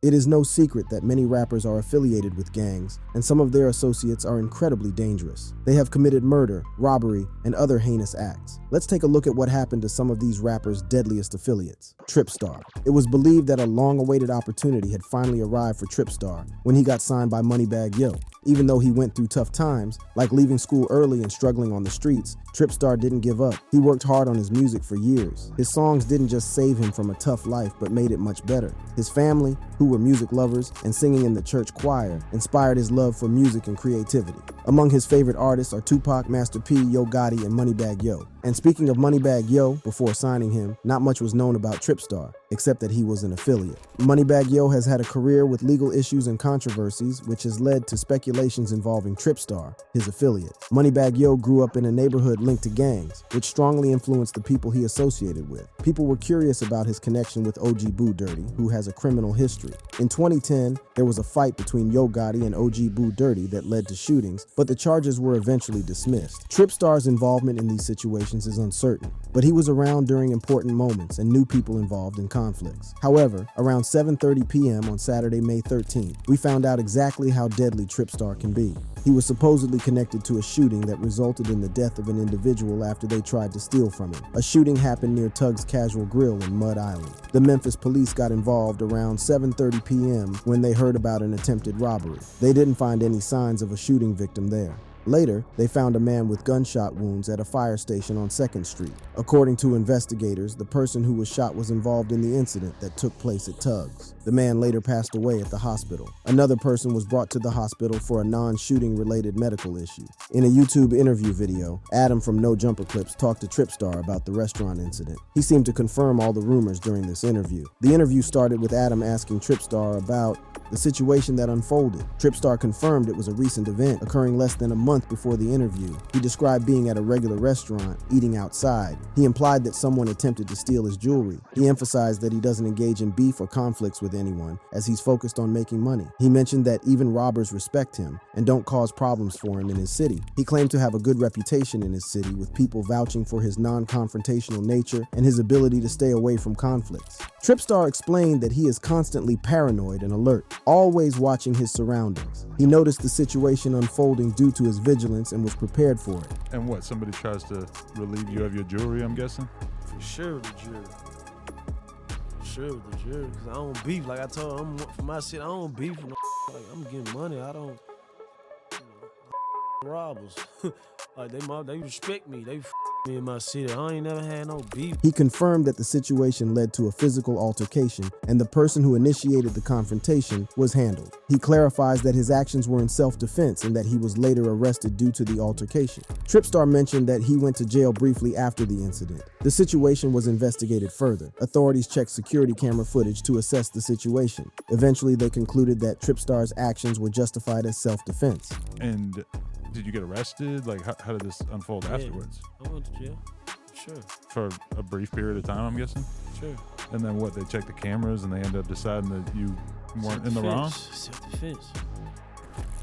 It is no secret that many rappers are affiliated with gangs, and some of their associates are incredibly dangerous. They have committed murder, robbery, and other heinous acts. Let's take a look at what happened to some of these rappers' deadliest affiliates. Tripstar. It was believed that a long-awaited opportunity had finally arrived for Tripstar when he got signed by Moneybagg Yo. Even though he went through tough times, like leaving school early and struggling on the streets, Tripstar didn't give up. He worked hard on his music for years. His songs didn't just save him from a tough life, but made it much better. His family, who were music lovers and singing in the church choir, inspired his love for music and creativity. Among his favorite artists are Tupac, Master P, Yo Gotti, and Moneybagg Yo. And speaking of Moneybagg Yo, before signing him, not much was known about Tripstar, except that he was an affiliate. Moneybagg Yo has had a career with legal issues and controversies, which has led to speculations involving Tripstar, his affiliate. Moneybagg Yo grew up in a neighborhood linked to gangs, which strongly influenced the people he associated with. People were curious about his connection with OG Boo Dirty, who has a criminal history. In 2010, there was a fight between Yo Gotti and OG Boo Dirty that led to shootings, but the charges were eventually dismissed. Tripstar's involvement in these situations is uncertain, but he was around during important moments and knew people involved in conflicts. However, around 7:30 p.m. on Saturday, May 13th, we found out exactly how deadly Tripstar can be. He was supposedly connected to a shooting that resulted in the death of an individual after they tried to steal from him. A shooting happened near Tug's Casual Grill in Mud Island. The Memphis police got involved around 7:30 p.m. when they heard about an attempted robbery. They didn't find any signs of a shooting victim there. Later, they found a man with gunshot wounds at a fire station on 2nd Street. According to investigators, the person who was shot was involved in the incident that took place at Tug's. The man later passed away at the hospital. Another person was brought to the hospital for a non-shooting related medical issue. In a YouTube interview video, Adam from No Jumper Clips talked to Tripstar about the restaurant incident. He seemed to confirm all the rumors during this interview. The interview started with Adam asking Tripstar about the situation that unfolded. Tripstar confirmed it was a recent event occurring less than a month before the interview. He described being at a regular restaurant, eating outside. He implied that someone attempted to steal his jewelry. He emphasized that he doesn't engage in beef or conflicts with anyone, as he's focused on making money. He mentioned that even robbers respect him and don't cause problems for him in his city. He claimed to have a good reputation in his city, with people vouching for his non-confrontational nature and his ability to stay away from conflicts. Tripstar explained that he is constantly paranoid and alert, always watching his surroundings. He noticed the situation unfolding due to his vigilance and was prepared for it. And what, somebody tries to relieve you of your jewelry, I'm guessing? For sure with the jury. For sure with the jury. Because I don't beef. Like I told him, I'm from my city, I don't beef with no like I'm getting money. I don't, robbers. Like they respect me. They me in my city. I ain't never had no beef. He confirmed that the situation led to a physical altercation and the person who initiated the confrontation was handled. He clarifies that his actions were in self-defense and that he was later arrested due to the altercation. Tripstar mentioned that he went to jail briefly after the incident. The situation was investigated further. Authorities checked security camera footage to assess the situation. Eventually, they concluded that Tripstar's actions were justified as self-defense. And did you get arrested? Like, how did this unfold afterwards? I went to jail. Sure. For a brief period of time, I'm guessing? Sure. And then what, they checked the cameras and they ended up deciding that you weren't in the wrong? Self-defense.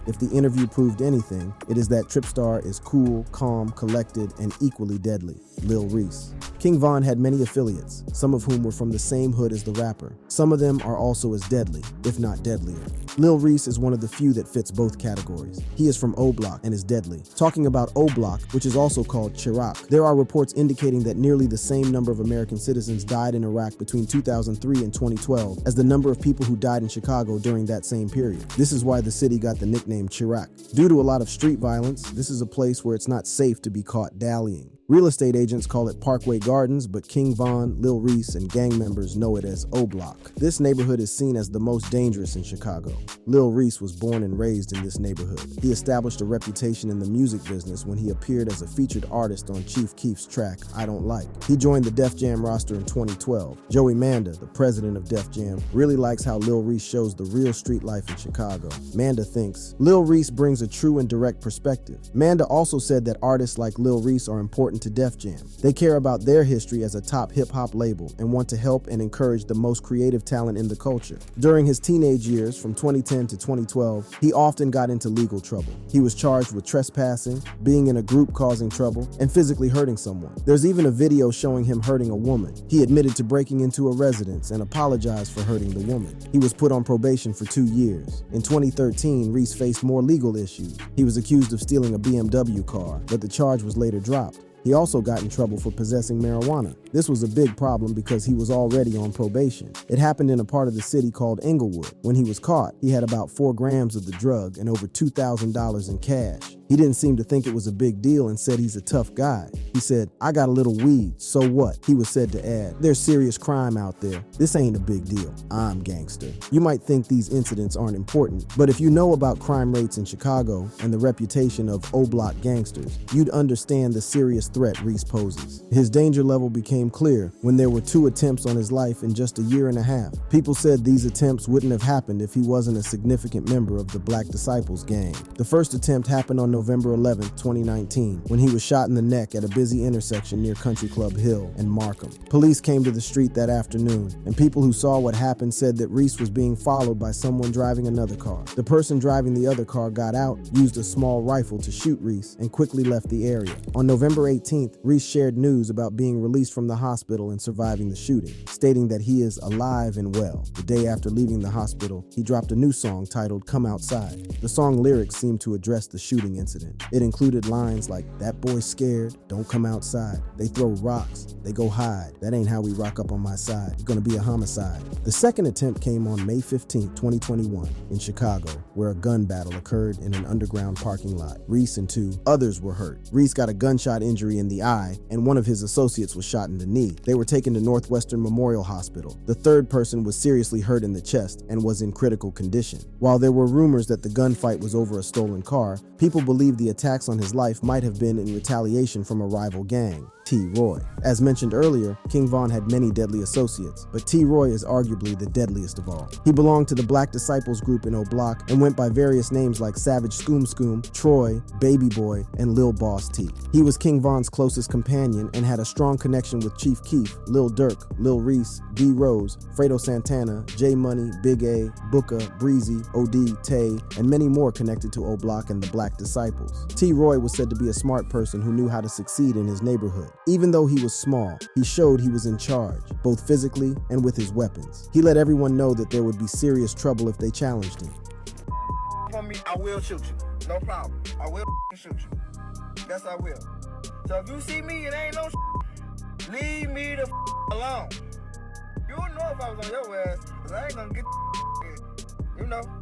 If the interview proved anything, it is that Tripstar is cool, calm, collected, and equally deadly. Lil Reese. King Von had many affiliates, some of whom were from the same hood as the rapper. Some of them are also as deadly, if not deadlier. Lil Reese is one of the few that fits both categories. He is from O Block and is deadly. Talking about O Block, which is also called Chirac, there are reports indicating that nearly the same number of American citizens died in Iraq between 2003 and 2012 as the number of people who died in Chicago during that same period. This is why the city got the nickname Chirac. Due to a lot of street violence, this is a place where it's not safe to be caught dallying. Real estate agents call it Parkway Gardens, but King Von, Lil Reese, and gang members know it as O Block. This neighborhood is seen as the most dangerous in Chicago. Lil Reese was born and raised in this neighborhood. He established a reputation in the music business when he appeared as a featured artist on Chief Keef's track, I Don't Like. He joined the Def Jam roster in 2012. Joey Manda, the president of Def Jam, really likes how Lil Reese shows the real street life in Chicago. Manda thinks, Lil Reese brings a true and direct perspective. Manda also said that artists like Lil Reese are important important to Def Jam. They care about their history as a top hip-hop label and want to help and encourage the most creative talent in the culture. During his teenage years, from 2010 to 2012, he often got into legal trouble. He was charged with trespassing, being in a group causing trouble, and physically hurting someone. There's even a video showing him hurting a woman. He admitted to breaking into a residence and apologized for hurting the woman. He was put on probation for 2 years. In 2013, Reese faced more legal issues. He was accused of stealing a BMW car, but the charge was later dropped. He also got in trouble for possessing marijuana. This was a big problem because he was already on probation. It happened in a part of the city called Inglewood. When he was caught, he had about 4 grams of the drug and over $2,000 in cash. He didn't seem to think it was a big deal and said he's a tough guy. He said, "I got a little weed, so what?" He was said to add, "There's serious crime out there. This ain't a big deal. I'm gangster." You might think these incidents aren't important, but if you know about crime rates in Chicago and the reputation of O-Block gangsters, you'd understand the serious threat Reese poses. His danger level became clear when there were 2 attempts on his life in just a year and a half. People said these attempts wouldn't have happened if he wasn't a significant member of the Black Disciples gang. The first attempt happened on November 11, 2019, when he was shot in the neck at a busy intersection near Country Club Hill and Markham. Police came to the street that afternoon, and people who saw what happened said that Reese was being followed by someone driving another car. The person driving the other car got out, used a small rifle to shoot Reese, and quickly left the area. On November 18th, Reese shared news about being released from the hospital and surviving the shooting, stating that he is alive and well. The day after leaving the hospital, he dropped a new song titled "Come Outside." The song lyrics seemed to address the shooting incident. It included lines like, "That boy's scared, don't come outside. They throw rocks, they go hide. That ain't how we rock up on my side. It's gonna be a homicide." The second attempt came on May 15, 2021 in Chicago, where a gun battle occurred in an underground parking lot. Reese and 2 others were hurt. Reese got a gunshot injury in the eye, and one of his associates was shot in the knee. They were taken to Northwestern Memorial Hospital. The third person was seriously hurt in the chest and was in critical condition. While there were rumors that the gunfight was over a stolen car, people believed the attacks on his life might have been in retaliation from a rival gang, T. Roy. As mentioned earlier, King Von had many deadly associates, but T. Roy is arguably the deadliest of all. He belonged to the Black Disciples group in O-Block and went by various names like Savage Scoom Scoom, Troy, Baby Boy, and Lil Boss T. He was King Von's closest companion and had a strong connection with Chief Keef, Lil Durk, Lil Reese, D. Rose, Fredo Santana, J Money, Big A, Booker, Breezy, OD, Tay, and many more connected to O-Block and the Black Disciples. T. Roy was said to be a smart person who knew how to succeed in his neighborhood. Even though he was small, he showed he was in charge, both physically and with his weapons. He let everyone know that there would be serious trouble if they challenged him. On me, I will shoot you. No problem. I will shoot you. Yes, I will. So if you see me, it ain't no leave me the alone. You don't know if I was on your ass, because I ain't gonna get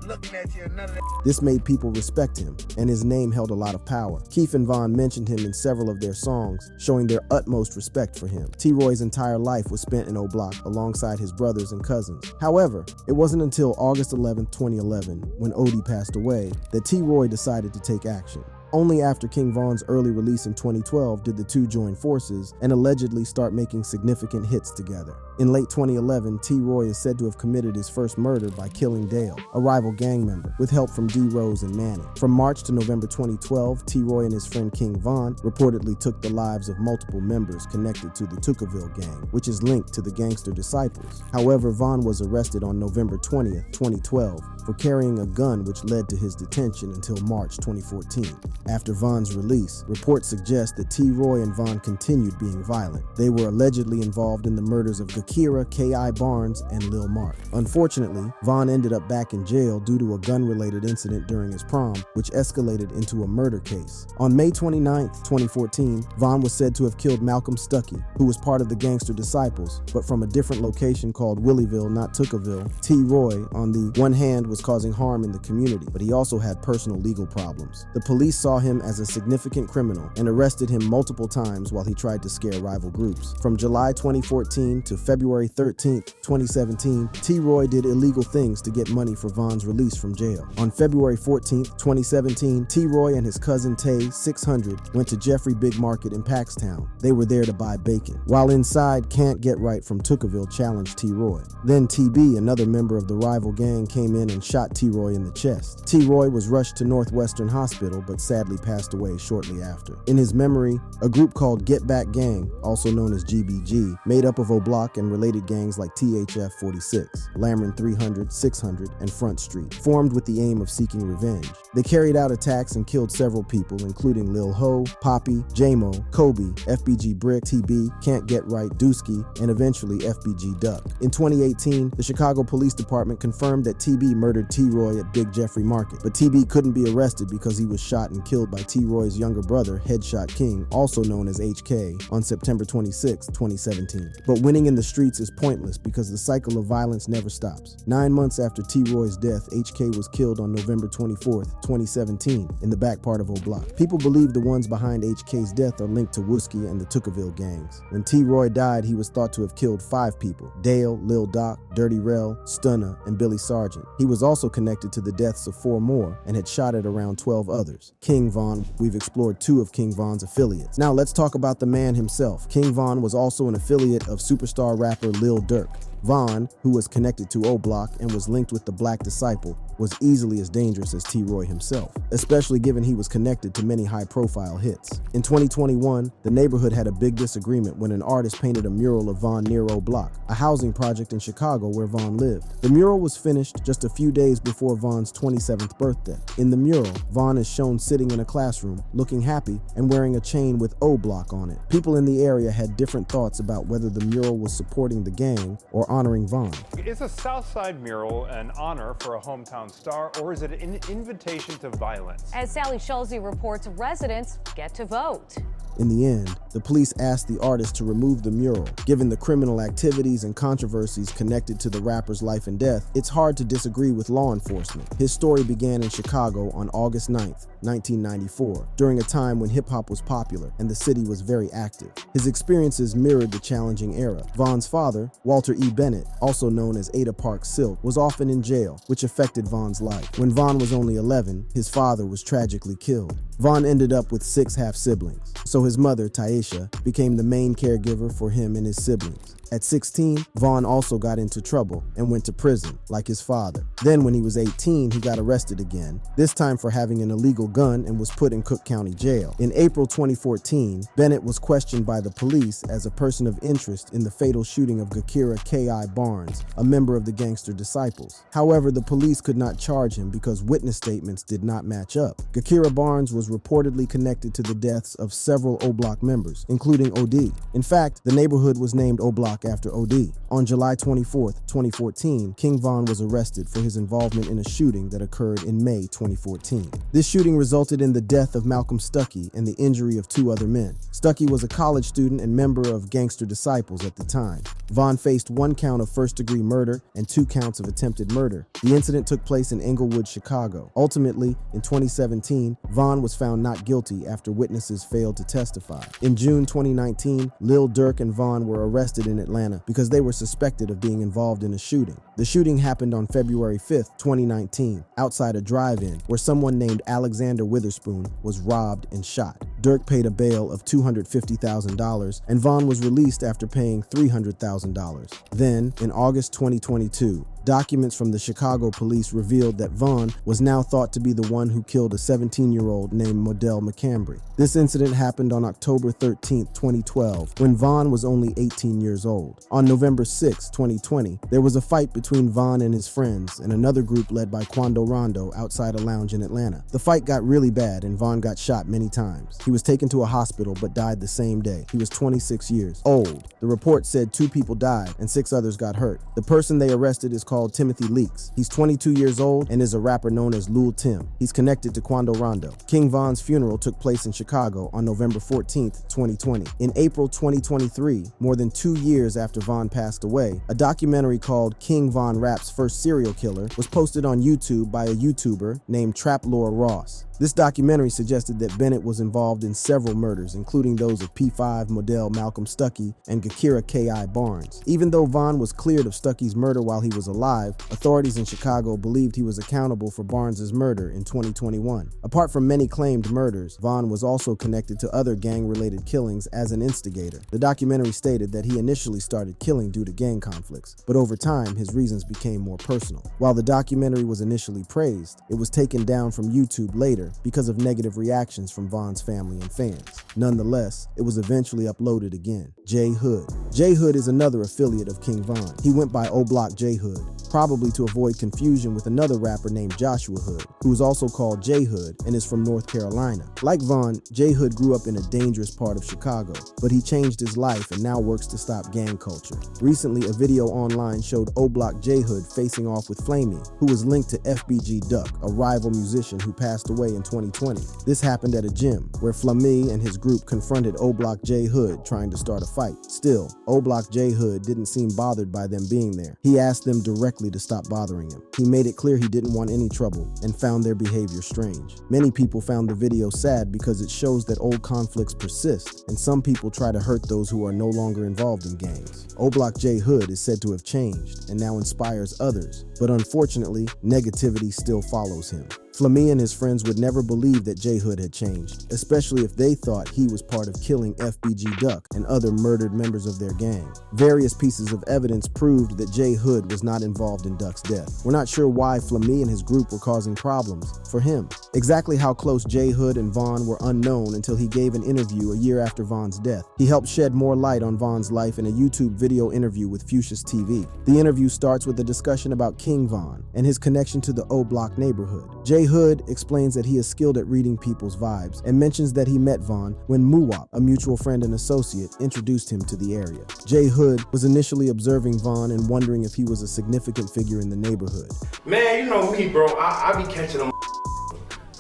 looking at you and none of that. This made people respect him, and his name held a lot of power. Keef and Von mentioned him in several of their songs, showing their utmost respect for him. T. Roy's entire life was spent in O-Block alongside his brothers and cousins. However, it wasn't until August 11, 2011, when Odie passed away, that T. Roy decided to take action. Only after King Von's early release in 2012 did the two join forces and allegedly start making significant hits together. In late 2011, T. Roy is said to have committed his first murder by killing Dale, a rival gang member, with help from D. Rose and Manny. From March to November 2012, T. Roy and his friend King Von reportedly took the lives of multiple members connected to the Tookaville gang, which is linked to the Gangster Disciples. However, Von was arrested on November 20th, 2012, for carrying a gun, which led to his detention until March 2014. After Von's release, reports suggest that T. Roy and Von continued being violent. They were allegedly involved in the murders of Gakira, K.I. Barnes, and Lil Mark. Unfortunately, Von ended up back in jail due to a gun-related incident during his prom, which escalated into a murder case. On May 29th, 2014, Von was said to have killed Malcolm Stuckey, who was part of the Gangster Disciples, but from a different location called Willieville, not Tookaville. T. Roy, on the one hand, was causing harm in the community, but he also had personal legal problems. The police saw him as a significant criminal and arrested him multiple times while he tried to scare rival groups. From July 2014 to February 13, 2017, T. Roy did illegal things to get money for Von's release from jail. On February 14, 2017, T. Roy and his cousin Tay, 600, went to Jeffrey Big Market in Paxtown. They were there to buy bacon. While inside, Can't Get Right from Tookaville challenged T. Roy. Then TB, another member of the rival gang, came in and shot T. Roy in the chest. T. Roy was rushed to Northwestern Hospital, but sadly sadly passed away shortly after. In his memory, a group called Get Back Gang, also known as GBG, made up of O-Block and related gangs like THF 46, Lamron 300, 600, and Front Street, formed with the aim of seeking revenge. They carried out attacks and killed several people, including Lil Ho, Poppy, J-Mo, Kobe, FBG Brick, TB, Can't Get Right, Dusky, and eventually FBG Duck. In 2018, the Chicago Police Department confirmed that TB murdered T-Roy at Big Jeffrey Market, but TB couldn't be arrested because he was shot and killed by T-Roy's younger brother, Headshot King, also known as HK, on September 26, 2017. But winning in the streets is pointless because the cycle of violence never stops. 9 months after T-Roy's death, HK was killed on November 24, 2017, in the back part of O-Block. People believe the ones behind HK's death are linked to Wooski and the Tookaville gangs. When T-Roy died, he was thought to have killed 5 people: Dale, Lil Doc, Dirty Rel, Stunner, and Billy Sargent. He was also connected to the deaths of 4 more and had shot at around 12 others. King Von, we've explored 2 of King Von's affiliates. Now let's talk about the man himself. King Von was also an affiliate of superstar rapper Lil Durk. Von, who was connected to O-Block and was linked with the Black Disciple, was easily as dangerous as T-Roy himself, especially given he was connected to many high-profile hits. In 2021, the neighborhood had a big disagreement when an artist painted a mural of Von near O-Block, a housing project in Chicago where Von lived. The mural was finished just a few days before Von's 27th birthday. In the mural, Von is shown sitting in a classroom, looking happy and wearing a chain with O-Block on it. People in the area had different thoughts about whether the mural was supporting the gang or honoring Von. Is a Southside mural an honor for a hometown star, or is it an invitation to violence? As Sally Schulze reports, residents get to vote. In the end, the police asked the artist to remove the mural. Given the criminal activities and controversies connected to the rapper's life and death, it's hard to disagree with law enforcement. His story began in Chicago on August 9th, 1994, during a time when hip-hop was popular and the city was very active. His experiences mirrored the challenging era. Von's father, Walter E. Bennett, also known as Ada Park Silk, was often in jail, which affected Von's life. When Von was only 11, his father was tragically killed. Von ended up with 6 half-siblings, so his mother, Taisha, became the main caregiver for him and his siblings. At 16, Von also got into trouble and went to prison, like his father. Then when he was 18, he got arrested again, this time for having an illegal gun, and was put in Cook County Jail. In April 2014, Bennett was questioned by the police as a person of interest in the fatal shooting of Gakira K.I. Barnes, a member of the Gangster Disciples. However, the police could not charge him because witness statements did not match up. Gakira Barnes was reportedly connected to the deaths of several O-Block members, including OD. In fact, the neighborhood was named O-Block after OD. On July 24, 2014, King Von was arrested for his involvement in a shooting that occurred in May 2014. This shooting resulted in the death of Malcolm Stuckey and the injury of 2 other men. Stuckey was a college student and member of Gangster Disciples at the time. Von faced 1 count of first-degree murder and 2 counts of attempted murder. The incident took place in Englewood, Chicago. Ultimately, in 2017, Von was found not guilty after witnesses failed to testify. In June 2019, Lil Durk and Von were arrested in Atlanta because they were suspected of being involved in a shooting. The shooting happened on February 5th, 2019, outside a drive-in where someone named Alexander Witherspoon was robbed and shot. Durk paid a bail of $250,000 and Von was released after paying $300,000. Then, in August 2022, documents from the Chicago police revealed that Von was now thought to be the one who killed a 17-year-old named Modell McCambry. This incident happened on October 13, 2012, when Von was only 18 years old. On November 6, 2020, there was a fight between Von and his friends and another group led by Quando Rondo outside a lounge in Atlanta. The fight got really bad and Von got shot many times. He was taken to a hospital but died the same day. He was 26 years old. The report said 2 people died and 6 others got hurt. The person they arrested is called Timothy Leaks. He's 22 years old and is a rapper known as Lul Tim. He's connected to Quando Rondo. King Von's funeral took place in Chicago on November 14th, 2020. In April 2023, more than 2 years after Von passed away, a documentary called King Von Rap's First Serial Killer was posted on YouTube by a YouTuber named Traplore Ross. This documentary suggested that Bennett was involved in several murders, including those of P5, Modell, Malcolm Stuckey, and Gakira K.I. Barnes. Even though Von was cleared of Stuckey's murder while he was alive, authorities in Chicago believed he was accountable for Barnes's murder in 2021. Apart from many claimed murders, Von was also connected to other gang-related killings as an instigator. The documentary stated that he initially started killing due to gang conflicts, but over time, his reasons became more personal. While the documentary was initially praised, it was taken down from YouTube later later because of negative reactions from Von's family and fans. Nonetheless, it was eventually uploaded again. J Hood. J Hood is another affiliate of King Von. He went by O Block J Hood, probably to avoid confusion with another rapper named Joshua Hood, who is also called J Hood and is from North Carolina. Like Von, J Hood grew up in a dangerous part of Chicago, but he changed his life and now works to stop gang culture. Recently, a video online showed O Block J Hood facing off with Flamey, who was linked to FBG Duck, a rival musician who passed away in 2020. This happened at a gym, where Flamey and his group confronted O Block J Hood trying to start a fight. Still, O Block J Hood didn't seem bothered by them being there. He asked them directly to stop bothering him. He made it clear he didn't want any trouble and found their behavior strange. Many people found the video sad because it shows that old conflicts persist, and some people try to hurt those who are no longer involved in gangs. O Block J Hood is said to have changed and now inspires others, but unfortunately, negativity still follows him. Flamey and his friends would never believe that J Hood had changed, especially if they thought he was part of killing FBG Duck and other murdered members of their gang. Various pieces of evidence proved that J Hood was not involved in Duck's death. We're not sure why Flamey and his group were causing problems for him. Exactly how close J Hood and Von were unknown until he gave an interview a year after Von's death. He helped shed more light on Von's life in a YouTube video interview with Fuchsia's TV. The interview starts with a discussion about King Von and his connection to the O Block neighborhood. J Hood explains that he is skilled at reading people's vibes and mentions that he met Von when Muwap, a mutual friend and associate, introduced him to the area. J Hood was initially observing Von and wondering if he was a significant figure in the neighborhood. Man, you know me, bro. I be catching them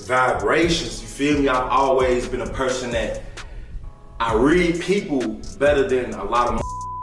vibrations, you feel me? I've always been a person that I read people better than a lot of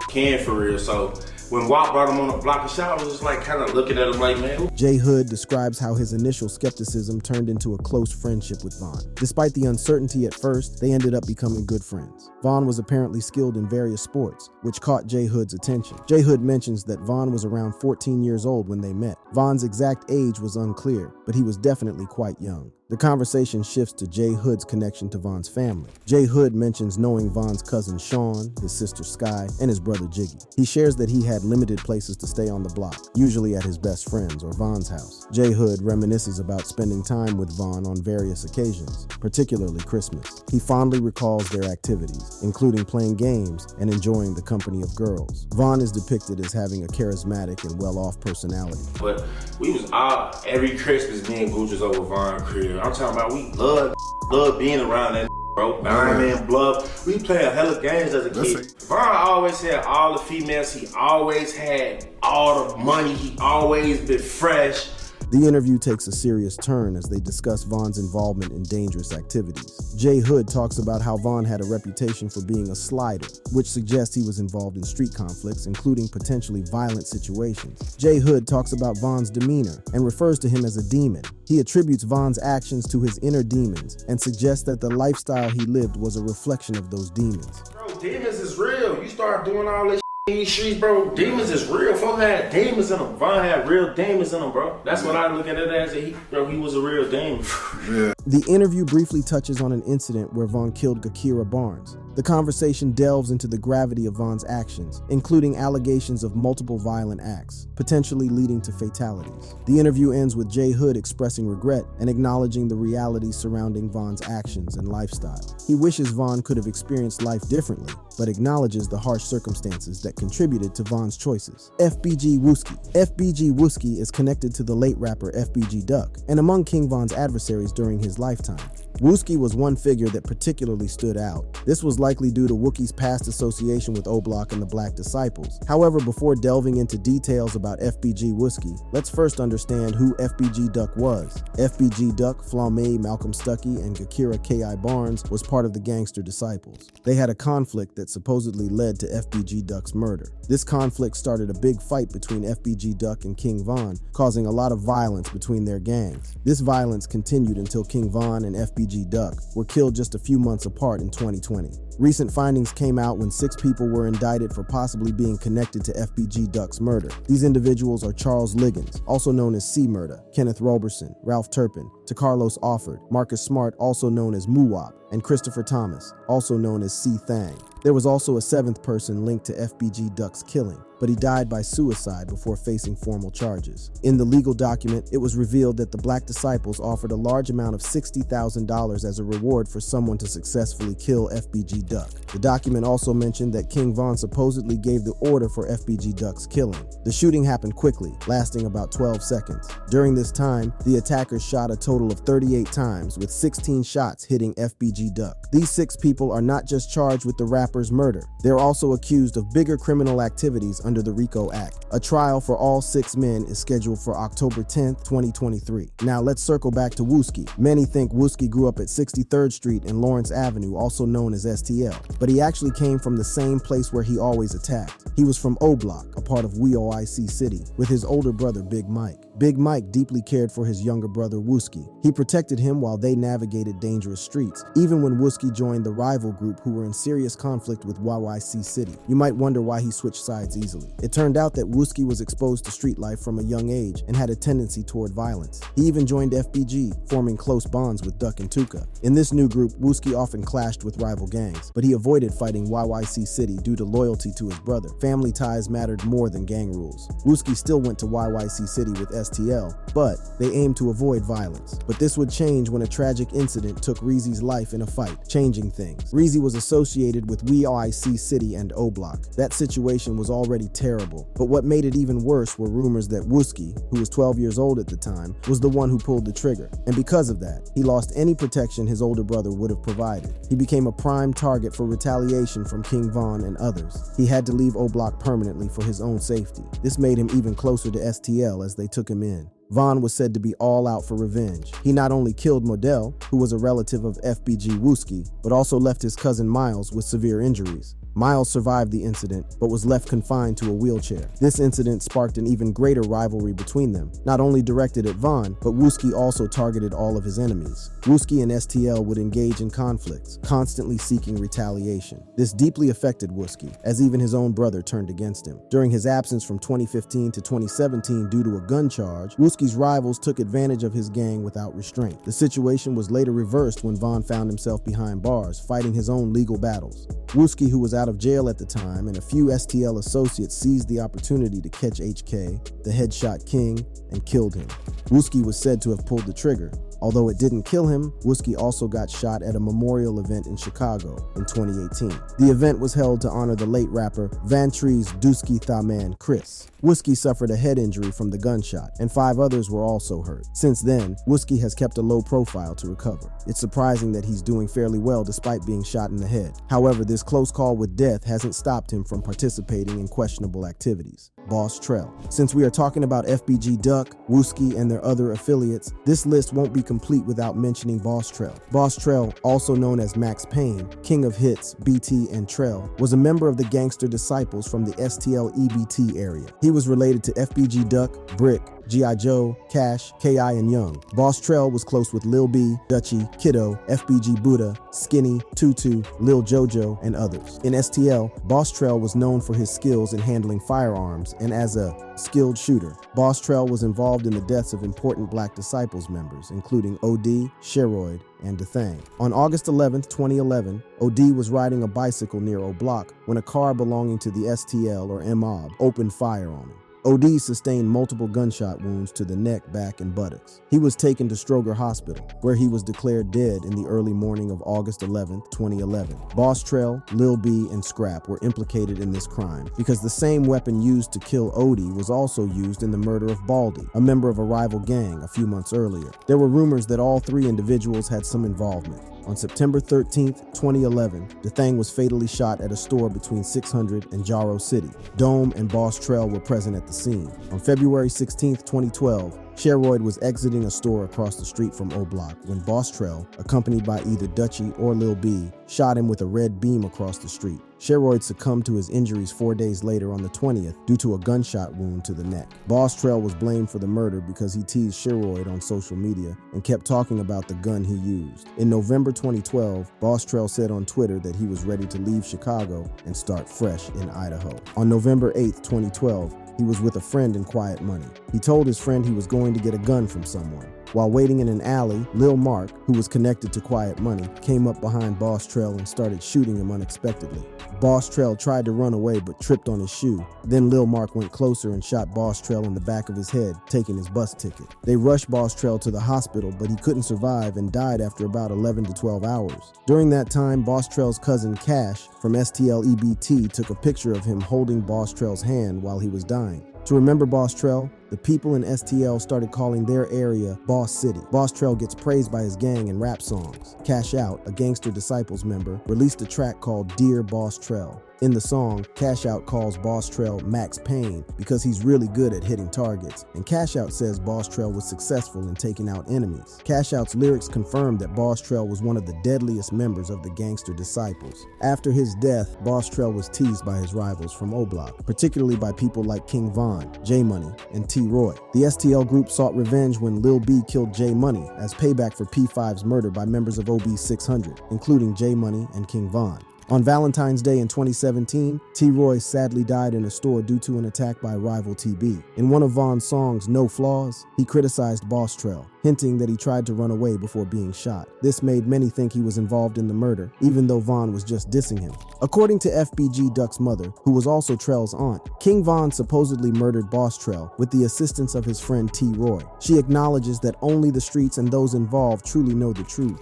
can for real, so when Walt brought him on the block of shot, I was just like kind of looking at him like, man. J Hood describes how his initial skepticism turned into a close friendship with Von. Despite the uncertainty at first, they ended up becoming good friends. Von was apparently skilled in various sports, which caught J Hood's attention. J Hood mentions that Von was around 14 years old when they met. Von's exact age was unclear, but he was definitely quite young. The conversation shifts to J Hood's connection to Von's family. J Hood mentions knowing Von's cousin Sean, his sister Sky, and his brother Jiggy. He shares that he had limited places to stay on the block, usually at his best friend's or Von's house. J Hood reminisces about spending time with Von on various occasions, particularly Christmas. He fondly recalls their activities, including playing games and enjoying the company of girls. Von is depicted as having a charismatic and well-off personality. But we was out every Christmas, me and Gooch was over Von crib. I'm talking about we love being around that bro. Man, Bluff. We play a hell of games as a kid. Von always had all the females. He always had all the money. He always been fresh. The interview takes a serious turn as they discuss Von's involvement in dangerous activities. J Hood talks about how Von had a reputation for being a slider, which suggests he was involved in street conflicts, including potentially violent situations. J Hood talks about Von's demeanor and refers to him as a demon. He attributes Von's actions to his inner demons and suggests that the lifestyle he lived was a reflection of those demons. Bro, demons is real. You start doing all this in these streets, bro. Demons is real. Folk had demons in them. Von had real demons in them, bro. That's what I look at it as. He was a real demon. Yeah. The interview briefly touches on an incident where Von killed Gakira Barnes. The conversation delves into the gravity of Von's actions, including allegations of multiple violent acts, potentially leading to fatalities. The interview ends with J Hood expressing regret and acknowledging the realities surrounding Von's actions and lifestyle. He wishes Von could have experienced life differently, but acknowledges the harsh circumstances that contributed to Von's choices. FBG Wooski. FBG Wooski is connected to the late rapper FBG Duck and among King Von's adversaries during his lifetime. Wooski was one figure that particularly stood out. This was likely due to Wookie's past association with O-Block and the Black Disciples. However, before delving into details about FBG Wooski, let's first understand who FBG Duck was. FBG Duck, Flamey, Malcolm Stuckey, and Gakira K.I. Barnes was part of the Gangster Disciples. They had a conflict that supposedly led to FBG Duck's murder. This conflict started a big fight between FBG Duck and King Von, causing a lot of violence between their gangs. This violence continued until King Von and FBG Duck were killed just a few months apart in 2020. Recent findings came out when 6 people were indicted for possibly being connected to FBG Duck's murder. These individuals are Charles Liggins, also known as C. Murda, Kenneth Roberson, Ralph Turpin, Carlos Offord, Marcus Smart, also known as Muwap, and Christopher Thomas, also known as C. Thang. There was also a 7th person linked to FBG Duck's killing, but he died by suicide before facing formal charges. In the legal document, it was revealed that the Black Disciples offered a large amount of $60,000 as a reward for someone to successfully kill FBG Duck. The document also mentioned that King Von supposedly gave the order for FBG Duck's killing. The shooting happened quickly, lasting about 12 seconds. During this time, the attackers shot a total of 38 times, with 16 shots hitting FBG Duck. These 6 people are not just charged with the rapper's murder. They're also accused of bigger criminal activities under the RICO Act. A trial for all 6 men is scheduled for October 10th, 2023. Now let's circle back to Wooski. Many think Wooski grew up at 63rd Street and Lawrence Avenue, also known as STL, but he actually came from the same place where he always attacked. He was from O Block, a part of WeOIC City, with his older brother Big Mike. Big Mike deeply cared for his younger brother Wooski. He protected him while they navigated dangerous streets, even when Wooski joined the rival group who were in serious conflict with YYC City. You might wonder why he switched sides easily. It turned out that Wooski was exposed to street life from a young age and had a tendency toward violence. He even joined FBG, forming close bonds with Duck and Tuka. In this new group, Wooski often clashed with rival gangs, but he avoided fighting YYC City due to loyalty to his brother. Family ties mattered more than gang rules. Wooski still went to YYC City with STL, but they aimed to avoid violence. But this would change when a tragic incident took Reezy's life in a fight, changing things. Reezy was associated with WeOIC City and O Block. That situation was already terrible, but what made it even worse were rumors that Wooski, who was 12 years old at the time, was the one who pulled the trigger. And because of that, he lost any protection his older brother would have provided. He became a prime target for retaliation from King Von and others. He had to leave O Block permanently for his own safety. This made him even closer to STL as they took him in. Von was said to be all out for revenge. He not only killed Modell, who was a relative of FBG Wooski, but also left his cousin Miles with severe injuries. Miles survived the incident, but was left confined to a wheelchair. This incident sparked an even greater rivalry between them, not only directed at Von, but Wooski also targeted all of his enemies. Wooski and STL would engage in conflicts, constantly seeking retaliation. This deeply affected Wooski, as even his own brother turned against him. During his absence from 2015 to 2017 due to a gun charge, Wooski's rivals took advantage of his gang without restraint. The situation was later reversed when Von found himself behind bars, fighting his own legal battles. Wooski, who was out of jail at the time, and a few STL associates seized the opportunity to catch HK, the headshot king, and killed him. Wooski was said to have pulled the trigger. Although it didn't kill him, Wooski also got shot at a memorial event in Chicago in 2018. The event was held to honor the late rapper Van Tree's Dusky Thaman Chris. Wooski suffered a head injury from the gunshot, and 5 others were also hurt. Since then, Wooski has kept a low profile to recover. It's surprising that he's doing fairly well despite being shot in the head. However, this close call with death hasn't stopped him from participating in questionable activities. Boss Trell. Since we are talking about FBG Duck, Wooski, and their other affiliates, this list won't be complete without mentioning Boss Trell. Boss Trell, also known as Max Payne, King of Hits, BT, and Trell, was a member of the Gangster Disciples from the STL EBT area. He was related to FBG Duck, Brick, G.I. Joe, Cash, K.I., and Young. Boss Trell was close with Lil B, Dutchie, Kiddo, FBG Buddha, Skinny, Tutu, Lil Jojo, and others. In STL, Boss Trell was known for his skills in handling firearms and as a skilled shooter. Boss Trell was involved in the deaths of important Black Disciples members, including OD, Sheroid, and Dathang. On August 11, 2011, OD was riding a bicycle near O Block when a car belonging to the STL or MOB opened fire on him. OD sustained multiple gunshot wounds to the neck, back, and buttocks. He was taken to Stroger Hospital, where he was declared dead in the early morning of August 11, 2011. Boss Trell, Lil B, and Scrap were implicated in this crime because the same weapon used to kill Odie was also used in the murder of Baldy, a member of a rival gang, a few months earlier. There were rumors that all 3 individuals had some involvement. On September 13, 2011, Dathang was fatally shot at a store between 600 and Jaro City. Dome and Boss Trell were present at the scene. On February 16, 2012, Sherroyd was exiting a store across the street from O-Block when Boss Trell, accompanied by either Dutchie or Lil B, shot him with a red beam across the street. Sherroyd succumbed to his injuries 4 days later on the 20th due to a gunshot wound to the neck. Boss Trell was blamed for the murder because he teased Sherroyd on social media and kept talking about the gun he used. In November 2012, Boss Trell said on Twitter that he was ready to leave Chicago and start fresh in Idaho. On November 8, 2012, he was with a friend in Quiet Money. He told his friend he was going to get a gun from someone. While waiting in an alley, Lil Mark, who was connected to Quiet Money, came up behind Boss Trell and started shooting him unexpectedly. Boss Trell tried to run away but tripped on his shoe. Then Lil Mark went closer and shot Boss Trell in the back of his head, taking his bus ticket. They rushed Boss Trell to the hospital, but he couldn't survive and died after about 11 to 12 hours. During that time, Boss Trell's cousin Cash from STLEBT took a picture of him holding Boss Trell's hand while he was dying. To remember Boss Trell, the people in STL started calling their area Boss City. Boss Trell gets praised by his gang in rap songs. Cash Out, a Gangster Disciples member, released a track called Dear Boss Trell. In the song, Cash Out calls Boss Trell Max Payne because he's really good at hitting targets, and Cash Out says Boss Trell was successful in taking out enemies. Cash Out's lyrics confirmed that Boss Trell was one of the deadliest members of the Gangster Disciples. After his death, Boss Trell was teased by his rivals from O-Block, particularly by people like King Von, J Money, and T Roy. The STL group sought revenge when Lil B killed J Money as payback for P5's murder by members of OB 600, including J Money and King Von. On Valentine's Day in 2017, T. Roy sadly died in a store due to an attack by rival TB. In one of Von's songs, No Flaws, he criticized Boss Trell, hinting that he tried to run away before being shot. This made many think he was involved in the murder, even though Von was just dissing him. According to FBG Duck's mother, who was also Trell's aunt, King Von supposedly murdered Boss Trell with the assistance of his friend T. Roy. She acknowledges that only the streets and those involved truly know the truth.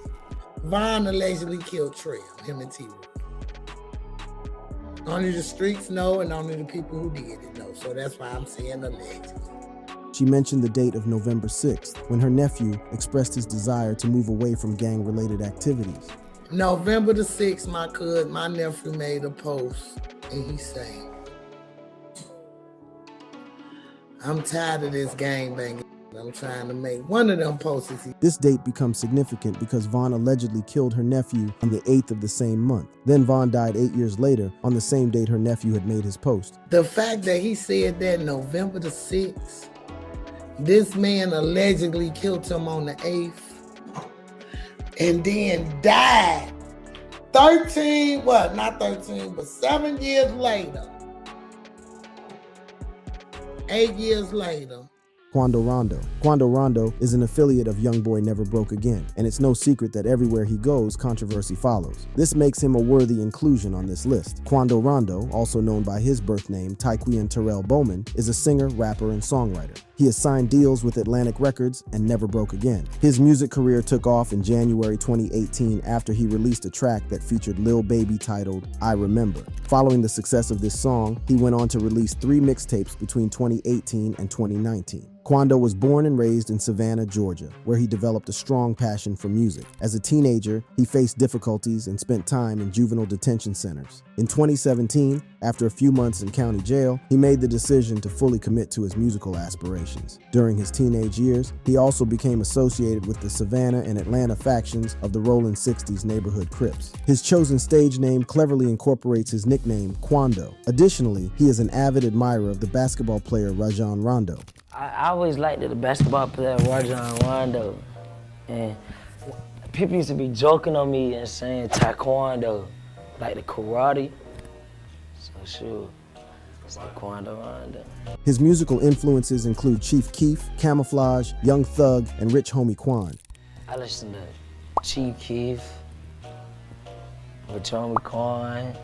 Von allegedly killed Trell, him and T. Roy. Only the streets know and only the people who did it know. So that's why I'm saying allegedly. She mentioned the date of November 6th, when her nephew expressed his desire to move away from gang-related activities. November the 6th, my nephew made a post and he said, I'm tired of this gangbanging. I'm trying to make one of them posts. This date becomes significant because Von allegedly killed her nephew on the 8th of the same month. Then Von died 8 years later on the same date her nephew had made his post. The fact that he said that November the 6th, this man allegedly killed him on the 8th and then died 7 years later. 8 years later. Quando Rondo. Quando Rondo is an affiliate of Young Boy Never Broke Again, and it's no secret that everywhere he goes, controversy follows. This makes him a worthy inclusion on this list. Quando Rondo, also known by his birth name, Tyquan Terrell Bowman, is a singer, rapper, and songwriter. He has signed deals with Atlantic Records and Never Broke Again. His music career took off in January 2018 after he released a track that featured Lil Baby titled I Remember. Following the success of this song, he went on to release 3 mixtapes between 2018 and 2019. Quando was born and raised in Savannah, Georgia, where he developed a strong passion for music. As a teenager, he faced difficulties and spent time in juvenile detention centers. In 2017, after a few months in county jail, he made the decision to fully commit to his musical aspirations. During his teenage years, he also became associated with the Savannah and Atlanta factions of the Rollin' 60s neighborhood Crips. His chosen stage name cleverly incorporates his nickname, Quando. Additionally, he is an avid admirer of the basketball player Rajon Rondo. I always liked the basketball player Rajon Rondo, and people used to be joking on me and saying taekwondo, like the karate. So sure, it's taekwondo Rondo. His musical influences include Chief Keef, Camouflage, Young Thug, and Rich Homie Quan. I listen to Chief Keef, Rich Homie Quan,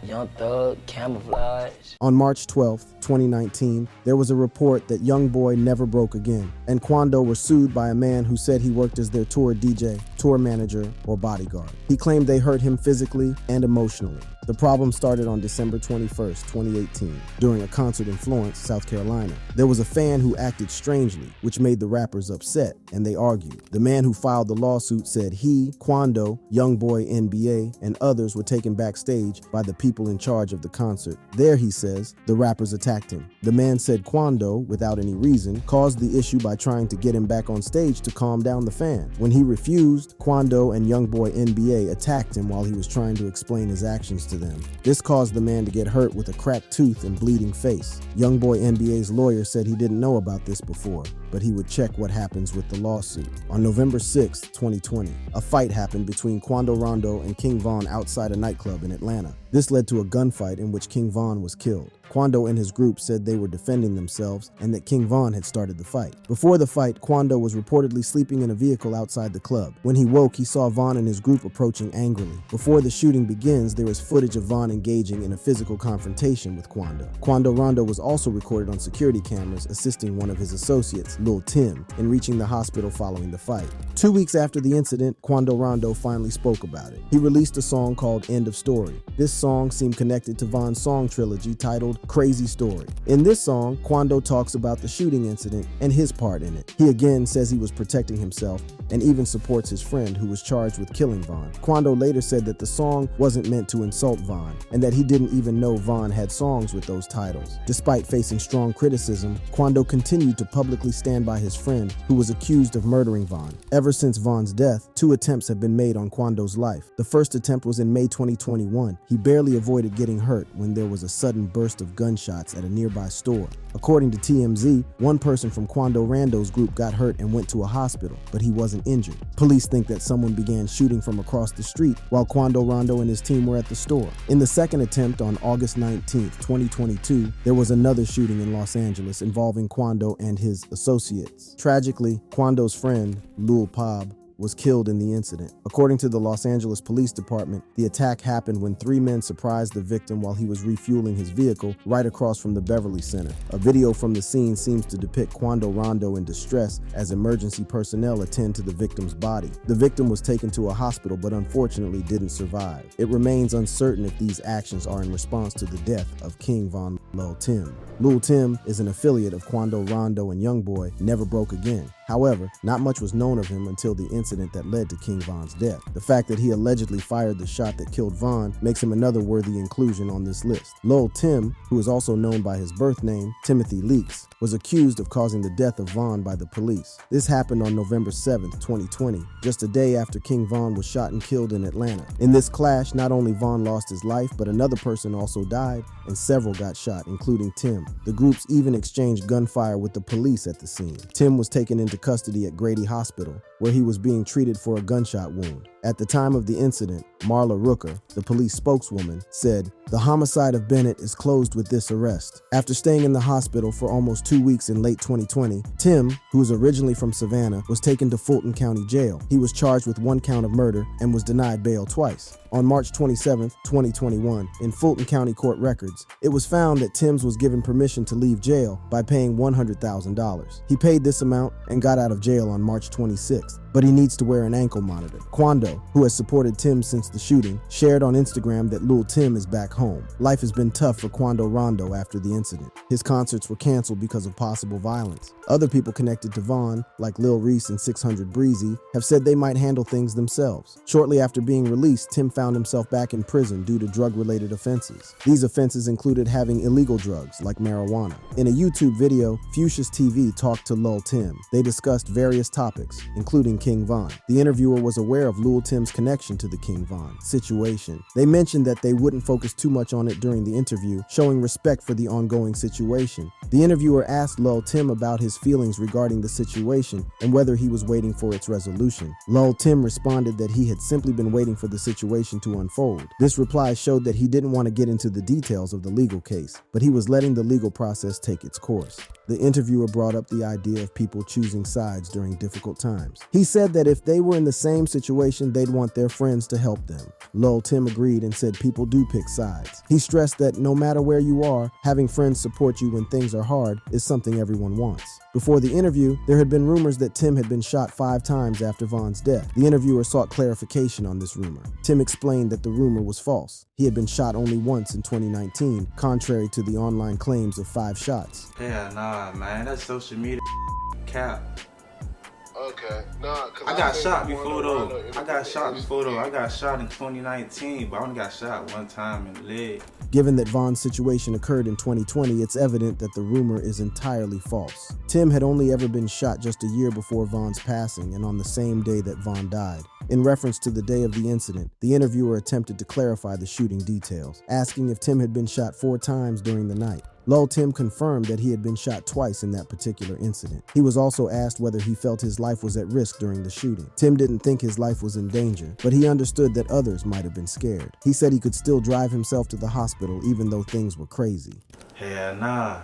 Young Thug, Camouflage. On March 12, 2019, there was a report that Young Boy Never Broke Again and Quando were sued by a man who said he worked as their tour DJ, tour manager, or bodyguard. He claimed they hurt him physically and emotionally. The problem started on December 21st, 2018, during a concert in Florence, South Carolina. There was a fan who acted strangely, which made the rappers upset, and they argued. The man who filed the lawsuit said he, Quando, Youngboy NBA, and others were taken backstage by the people in charge of the concert. There, he says, the rappers attacked him. The man said Quando, without any reason, caused the issue by trying to get him back on stage to calm down the fan. When he refused, Quando and Youngboy NBA attacked him while he was trying to explain his actions to them. This caused the man to get hurt with a cracked tooth and bleeding face. Youngboy NBA's lawyer said he didn't know about this before, but he would check what happens with the lawsuit. On November 6, 2020, a fight happened between Quando Rondo and King Von outside a nightclub in Atlanta. This led to a gunfight in which King Von was killed. Quando and his group said they were defending themselves and that King Von had started the fight. Before the fight, Quando was reportedly sleeping in a vehicle outside the club. When he woke, he saw Von and his group approaching angrily. Before the shooting begins, there is footage of Von engaging in a physical confrontation with Quando. Quando Rondo was also recorded on security cameras assisting one of his associates, Lil Tim, in reaching the hospital following the fight. 2 weeks after the incident, Quando Rondo finally spoke about it. He released a song called End of Story. This song seemed connected to Von's song trilogy titled Crazy Story. In this song, Quando talks about the shooting incident and his part in it. He again says he was protecting himself and even supports his friend who was charged with killing Von. Quando later said that the song wasn't meant to insult Von and that he didn't even know Von had songs with those titles. Despite facing strong criticism, Quando continued to publicly stand by his friend who was accused of murdering Von. Ever since Von's death, 2 attempts have been made on Quando's life. The first attempt was in May 2021. He barely avoided getting hurt when there was a sudden burst of gunshots at a nearby store. According to TMZ, one person from Quando Rando's group got hurt and went to a hospital, but he wasn't injured. Police think that someone began shooting from across the street while Quando Rondo and his team were at the store. In the second attempt on August 19, 2022, there was another shooting in Los Angeles involving Quando and his associates. Tragically, Quando's friend, Lil Pab, was killed in the incident. According to the Los Angeles Police Department, the attack happened when 3 men surprised the victim while he was refueling his vehicle right across from the Beverly Center. A video from the scene seems to depict Quando Rondo in distress as emergency personnel attend to the victim's body. The victim was taken to a hospital but unfortunately didn't survive. It remains uncertain if these actions are in response to the death of King Von Lil Tim. Lil Tim is an affiliate of Quando Rondo and Youngboy Never Broke Again. However, not much was known of him until the incident that led to King Von's death. The fact that he allegedly fired the shot that killed Von makes him another worthy inclusion on this list. Lil Tim, who is also known by his birth name, Timothy Leaks, was accused of causing the death of Von by the police. This happened on November 7, 2020, just a day after King Von was shot and killed in Atlanta. In this clash, not only Von lost his life, but another person also died and several got shot, including Tim. The groups even exchanged gunfire with the police at the scene. Tim was taken into custody at Grady Hospital, where he was being treated for a gunshot wound. At the time of the incident, Marla Rooker, the police spokeswoman, said, "The homicide of Bennett is closed with this arrest." After staying in the hospital for almost 2 weeks in late 2020, Tim, who is originally from Savannah, was taken to Fulton County Jail. He was charged with 1 count of murder and was denied bail twice. On March 27, 2021, in Fulton County court records, it was found that Timms was given permission to leave jail by paying $100,000. He paid this amount and got out of jail on March 26th, but he needs to wear an ankle monitor. Quando, who has supported Tim since the shooting, shared on Instagram that Lil Tim is back home. Life has been tough for Quando Rondo after the incident. His concerts were canceled because of possible violence. Other people connected to Von, like Lil Reese and 600 Breezy, have said they might handle things themselves. Shortly after being released, Tim found himself back in prison due to drug-related offenses. These offenses included having illegal drugs, like marijuana. In a YouTube video, Fuchsia's TV talked to Lil Tim. They discussed various topics, including King Von. The interviewer was aware of Lil Tim's connection to the King Von situation. They mentioned that they wouldn't focus too much on it during the interview, showing respect for the ongoing situation. The interviewer asked Lil Tim about his feelings regarding the situation and whether he was waiting for its resolution. Lil Tim responded that he had simply been waiting for the situation to unfold. This reply showed that he didn't want to get into the details of the legal case, but he was letting the legal process take its course. The interviewer brought up the idea of people choosing sides during difficult times. He said that if they were in the same situation, they'd want their friends to help them. Lil Tim agreed and said people do pick sides. He stressed that no matter where you are, having friends support you when things are hard is something everyone wants. Before the interview, there had been rumors that Tim had been shot 5 times after Von's death. The interviewer sought clarification on this rumor. Tim explained that the rumor was false. He had been shot only once in 2019, contrary to the online claims of 5 shots. Hell nah, man. That's social media cap. Okay, nah, cause I got shot before though. I got shot in 2019, but I only got shot one time in the leg. Given that Von's situation occurred in 2020, it's evident that the rumor is entirely false. Tim had only ever been shot just a year before Von's passing and on the same day that Von died. In reference to the day of the incident, the interviewer attempted to clarify the shooting details, asking if Tim had been shot 4 times during the night. Lil Tim confirmed that he had been shot twice in that particular incident. He was also asked whether he felt his life was at risk during the shooting. Tim didn't think his life was in danger, but he understood that others might have been scared. He said he could still drive himself to the hospital even though things were crazy. Hell nah.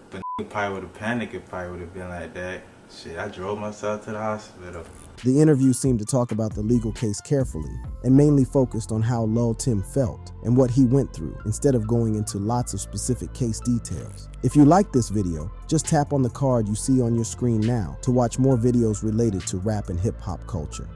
But probably would have panicked if probably would have been like that. Shit, I drove myself to the hospital. The interview seemed to talk about the legal case carefully and mainly focused on how Lil Tim felt and what he went through instead of going into lots of specific case details. If you like this video, just tap on the card you see on your screen now to watch more videos related to rap and hip hop culture.